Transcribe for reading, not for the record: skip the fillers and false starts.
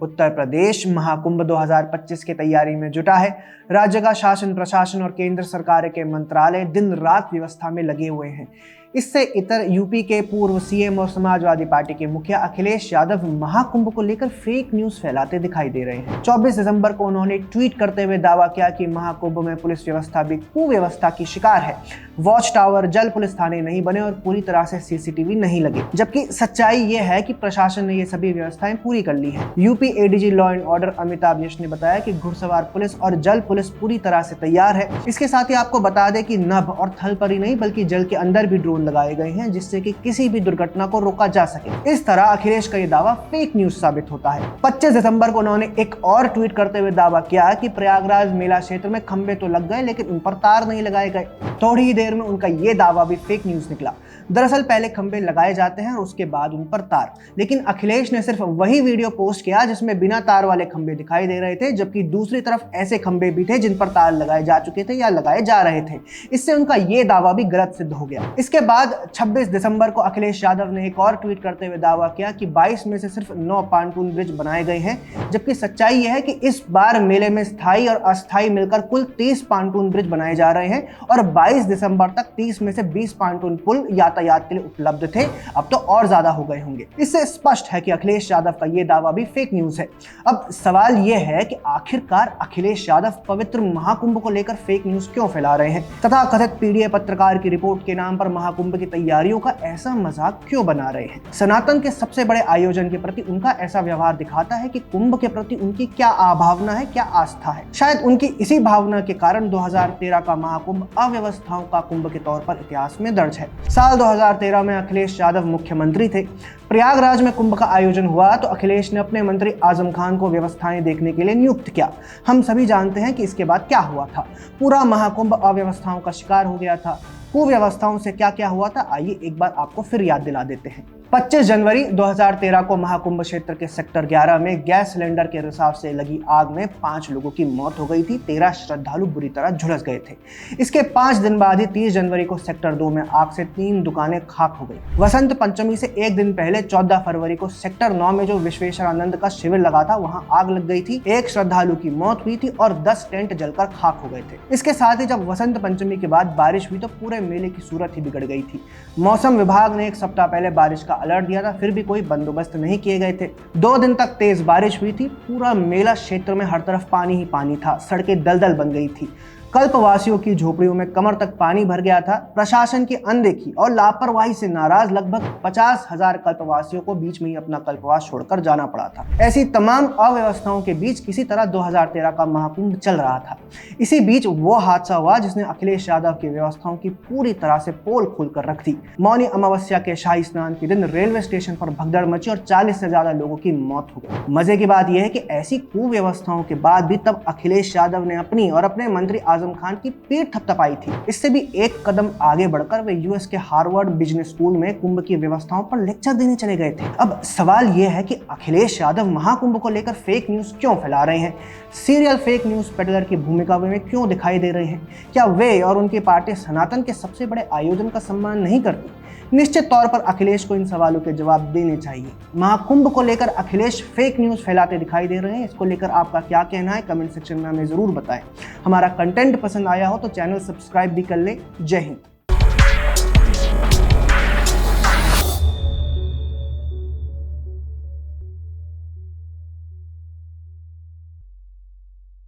उत्तर प्रदेश महाकुंभ 2025 की तैयारी में जुटा है। राज्य का शासन प्रशासन और केंद्र सरकार के मंत्रालय दिन रात व्यवस्था में लगे हुए हैं। इससे इतर यूपी के पूर्व सीएम और समाजवादी पार्टी के मुखिया अखिलेश यादव महाकुंभ को लेकर फेक न्यूज फैलाते दिखाई दे रहे हैं। 24 दिसंबर को उन्होंने ट्वीट करते हुए दावा किया कि महाकुंभ में पुलिस व्यवस्था भी कुव्यवस्था की शिकार है। वॉच टावर, जल पुलिस थाने नहीं बने और पूरी तरह से सीसीटीवी नहीं लगे, जबकि सच्चाई ये है कि प्रशासन ने ये सभी व्यवस्थाएं पूरी कर ली है। UP ADG law and order Amitabh Yash ने बताया कि घुड़सवार पुलिस और जल पुलिस पूरी तरह से तैयार है। इसके साथ ही आपको बता दें कि नभ और थल पर ही नहीं बल्कि जल के अंदर भी ड्रोन लगाए गए हैं, जिससे कि किसी भी दुर्घटना को रोका जा सके। इस तरह अखिलेश का ये दावा फेक न्यूज साबित होता है। 25 दिसंबर को उन्होंने एक और ट्वीट करते हुए दावा किया कि प्रयागराज मेला क्षेत्र में खंबे तो लग गए लेकिन उन पर तार नहीं लगाए गए। थोड़ी ही देर में उनका ये दावा भी फेक न्यूज निकला। दरअसल पहले खंबे लगाए जाते हैं और उसके बाद उन पर तार, लेकिन अखिलेश ने सिर्फ वही वीडियो पोस्ट किया जिसमें बिना तार वाले खंबे दिखाई दे रहे थे, जबकि दूसरी तरफ ऐसे खंबे भी थे जिन पर तार लगाए जा चुके थे या लगाए जा रहे थे। इससे उनका ये दावा भी गलत सिद्ध हो गया। इसके बाद 26 दिसंबर को अखिलेश यादव ने एक और ट्वीट करते हुए दावा किया कि 22 में से सिर्फ 9 पांटून ब्रिज बनाए गए हैं, जबकि सच्चाई यह है कि इस बार मेले में स्थायी और अस्थायी मिलकर कुल 30 पांटून ब्रिज बनाए जा रहे हैं और 22 दिसंबर तक 30 में से 20 पांटून पुल यातायात के लिए उपलब्ध थे। अब तो और ज्यादा हो गए होंगे। इससे स्पष्ट है कि अखिलेश यादव का यह दावा भी फेक न्यूज है। अब सवाल यह है कि आखिरकार अखिलेश यादव पवित्र महाकुंभ को लेकर फेक न्यूज क्यों फैला रहे हैं तथा कथित पीडीए पत्रकार की रिपोर्ट के नाम पर महाकुंभ की तैयारियों का ऐसा मजाक क्यों बना रहे हैं। सनातन के सबसे बड़े आयोजन के प्रति उनका ऐसा व्यवहार दिखाता है कि कुंभ के प्रति उनकी क्या आभावना है, क्या आस्था है। शायद उनकी इसी भावना के कारण 2013 का महाकुंभ अव्यवस्थाओं का कुंभ के तौर पर इतिहास में दर्ज है। साल 2013 में अखिलेश यादव मुख्यमंत्री थे। प्रयागराज में कुंभ का आयोजन हुआ तो अखिलेश ने अपने मंत्री आजम खान को व्यवस्थाएं देखने के लिए नियुक्त किया। हम सभी जानते हैं कि इसके बाद क्या हुआ था। पूरा महाकुंभ अव्यवस्थाओं का शिकार हो गया था। कुव्यवस्थाओं से क्या क्या हुआ था, आइए एक बार आपको फिर याद दिला देते हैं। 25 जनवरी 2013 को महाकुंभ क्षेत्र के सेक्टर 11 में गैस सिलेंडर के रिसाव से लगी आग में 5 लोगों की मौत हो गई थी। 13 श्रद्धालु बुरी तरह झुलस गए थे। इसके 5 दिन बाद ही 30 जनवरी को सेक्टर 2 में आग से 3 दुकानें खाक हो गई। वसंत पंचमी से एक दिन पहले 14 फरवरी को सेक्टर 9 में जो विश्वेश्वरानंद का शिविर लगा था वहां आग लग गई थी। 1 श्रद्धालु की मौत हुई थी और 10 टेंट जलकर खाक हो गए थे। इसके साथ ही जब वसंत पंचमी के बाद बारिश हुई तो पूरे मेले की सूरत ही बिगड़ गई थी। मौसम विभाग ने एक सप्ताह पहले बारिश का अलर्ट दिया था, फिर भी कोई बंदोबस्त नहीं किए गए थे। 2 दिन तक तेज बारिश हुई थी। पूरा मेला क्षेत्र में हर तरफ पानी ही पानी था। सड़कें दलदल बन गई थी। कल्पवासियों की झोपड़ियों में कमर तक पानी भर गया था। प्रशासन की अनदेखी और लापरवाही से नाराज लगभग 50,000 कल्पवासियों को बीच में ही अपना कल्पवास छोड़कर जाना पड़ा था। ऐसी तमाम अव्यवस्थाओं के बीच किसी तरह 2013 का महाकुंभ चल रहा था। इसी बीच वो हादसा हुआ जिसने अखिलेश यादव की व्यवस्थाओं की पूरी तरह से पोल खोलकर रख दी। मौनी अमावस्या के शाही स्नान के दिन रेलवे स्टेशन पर भगदड़ मची और 40 से ज्यादा लोगों की मौत हो गई। मजे की बात यह है कि ऐसी कुव्यवस्थाओं के बाद भी तब अखिलेश यादव ने अपनी और अपने मंत्री आजम खान की पीठ थपथपाई थी। इससे भी एक कदम आगे बढ़कर वे यूएस के हार्वर्ड बिजनेस स्कूल में कुंभ की व्यवस्थाओं पर लेक्चर देने चले गए थे। अब सवाल यह है कि अखिलेश यादव महाकुंभ को लेकर फेक न्यूज क्यों फैला रहे हैं। सीरियल फेक न्यूज पेडलर की भूमिका में क्यों दिखाई दे रहे हैं। क्या वे और उनकी पार्टी सनातन के सबसे बड़े आयोजन का सम्मान नहीं करती। निश्चित तौर पर अखिलेश को इन सवालों के जवाब देने चाहिए। महाकुंभ को लेकर अखिलेश फेक न्यूज फैलाते दिखाई दे रहे हैं। इसको लेकर आपका क्या कहना है, कमेंट सेक्शन में हमें जरूर बताएं। हमारा कंटेंट पसंद आया हो तो चैनल सब्सक्राइब भी कर ले। जय हिंद।